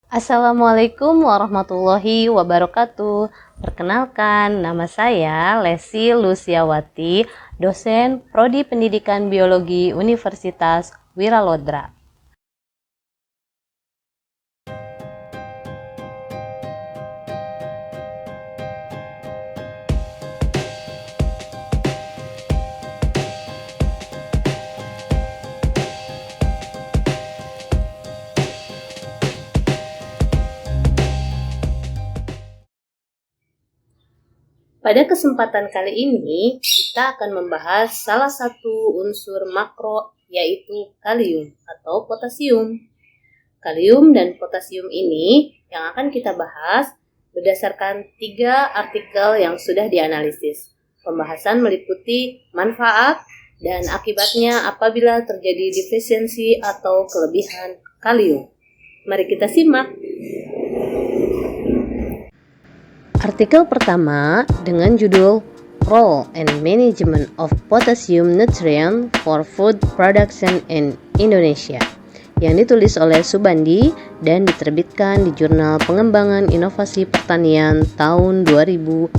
Assalamualaikum warahmatullahi wabarakatuh. Perkenalkan, nama saya Lesi Luciawati, dosen Prodi Pendidikan Biologi Universitas Wiralodra. Pada kesempatan kali ini, kita akan membahas salah satu unsur makro, yaitu kalium atau potasium. Kalium dan potasium ini yang akan kita bahas berdasarkan 3 artikel yang sudah dianalisis. Pembahasan meliputi manfaat dan akibatnya apabila terjadi defisiensi atau kelebihan kalium. Mari kita simak. Artikel pertama dengan judul Role and Management of Potassium Nutrient for Food Production in Indonesia yang ditulis oleh Subandi dan diterbitkan di Jurnal Pengembangan Inovasi Pertanian tahun 2012.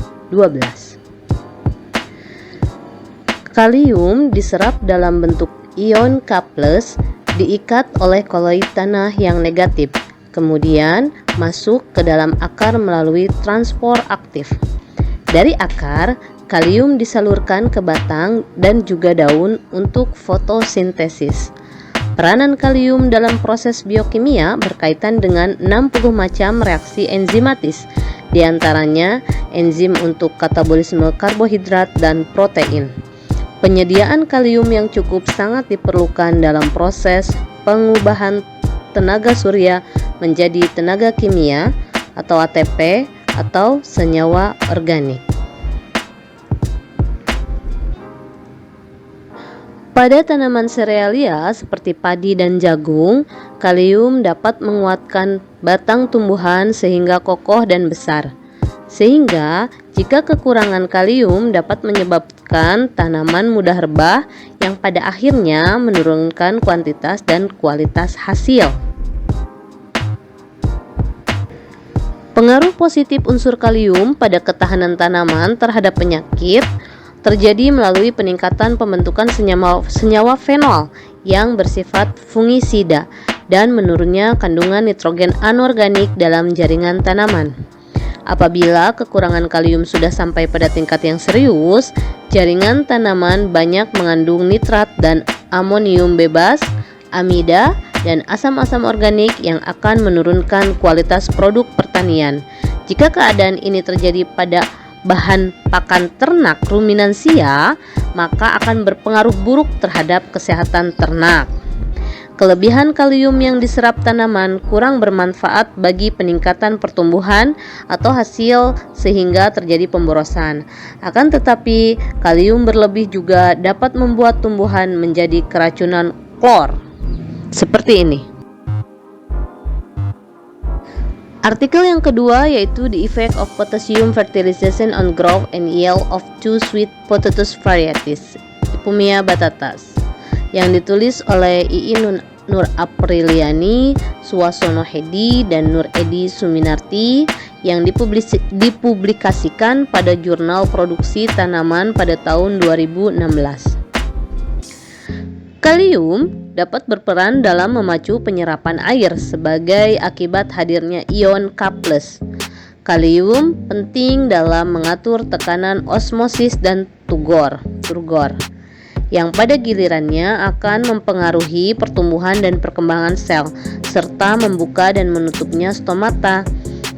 Kalium diserap dalam bentuk ion K+, diikat oleh koloid tanah yang negatif, kemudian masuk ke dalam akar melalui transport aktif. Dari akar, kalium disalurkan ke batang dan juga daun untuk fotosintesis. Peranan kalium dalam proses biokimia berkaitan dengan 60 macam reaksi enzimatis, diantaranya enzim untuk katabolisme karbohidrat dan protein. Penyediaan kalium yang cukup sangat diperlukan dalam proses pengubahan tenaga surya menjadi tenaga kimia atau ATP atau senyawa organik. Pada tanaman serealia seperti padi dan jagung, kalium dapat menguatkan batang tumbuhan sehingga kokoh dan besar. Sehingga jika kekurangan kalium dapat menyebabkan tanaman mudah rebah yang pada akhirnya menurunkan kuantitas dan kualitas hasil. Pengaruh positif unsur kalium pada ketahanan tanaman terhadap penyakit terjadi melalui peningkatan pembentukan senyawa fenol yang bersifat fungisida dan menurunnya kandungan nitrogen anorganik dalam jaringan tanaman. Apabila kekurangan kalium sudah sampai pada tingkat yang serius, jaringan tanaman banyak mengandung nitrat dan amonium bebas, amida, dan asam-asam organik yang akan menurunkan kualitas produk pertanian. Jika keadaan ini terjadi pada bahan pakan ternak ruminansia, maka akan berpengaruh buruk terhadap kesehatan ternak. Kelebihan kalium yang diserap tanaman kurang bermanfaat bagi peningkatan pertumbuhan atau hasil sehingga terjadi pemborosan. Akan tetapi, kalium berlebih juga dapat membuat tumbuhan menjadi keracunan klor. Seperti ini. Artikel yang kedua yaitu The Effect of Potassium Fertilization on Growth and Yield of Two Sweet Potatoes Varieties, Ipumia batatas, yang ditulis oleh Ii Nur Apriliani, Suwasono Hedi, dan Nur Edi Suminarti, yang dipublikasikan pada Jurnal Produksi Tanaman pada tahun 2016. Kalium dapat berperan dalam memacu penyerapan air sebagai akibat hadirnya ion K+. Kalium penting dalam mengatur tekanan osmosis dan turgor, yang pada gilirannya akan mempengaruhi pertumbuhan dan perkembangan sel, serta membuka dan menutupnya stomata.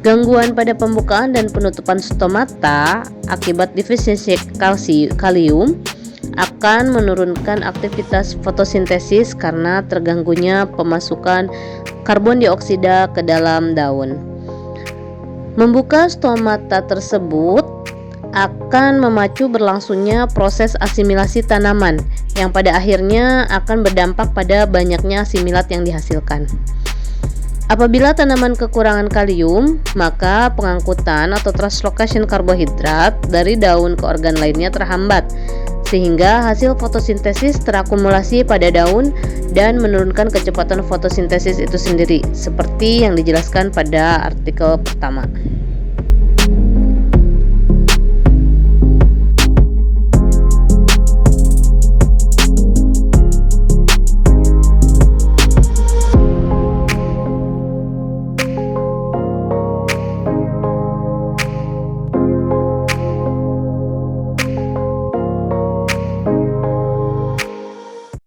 Gangguan pada pembukaan dan penutupan stomata akibat defisiensi kalium akan menurunkan aktivitas fotosintesis karena terganggunya pemasukan karbon dioksida ke dalam daun. Membuka stomata tersebut akan memacu berlangsungnya proses asimilasi tanaman yang pada akhirnya akan berdampak pada banyaknya asimilat yang dihasilkan. Apabila tanaman kekurangan kalium, maka pengangkutan atau translocation karbohidrat dari daun ke organ lainnya terhambat, sehingga hasil fotosintesis terakumulasi pada daun dan menurunkan kecepatan fotosintesis itu sendiri, seperti yang dijelaskan pada artikel pertama.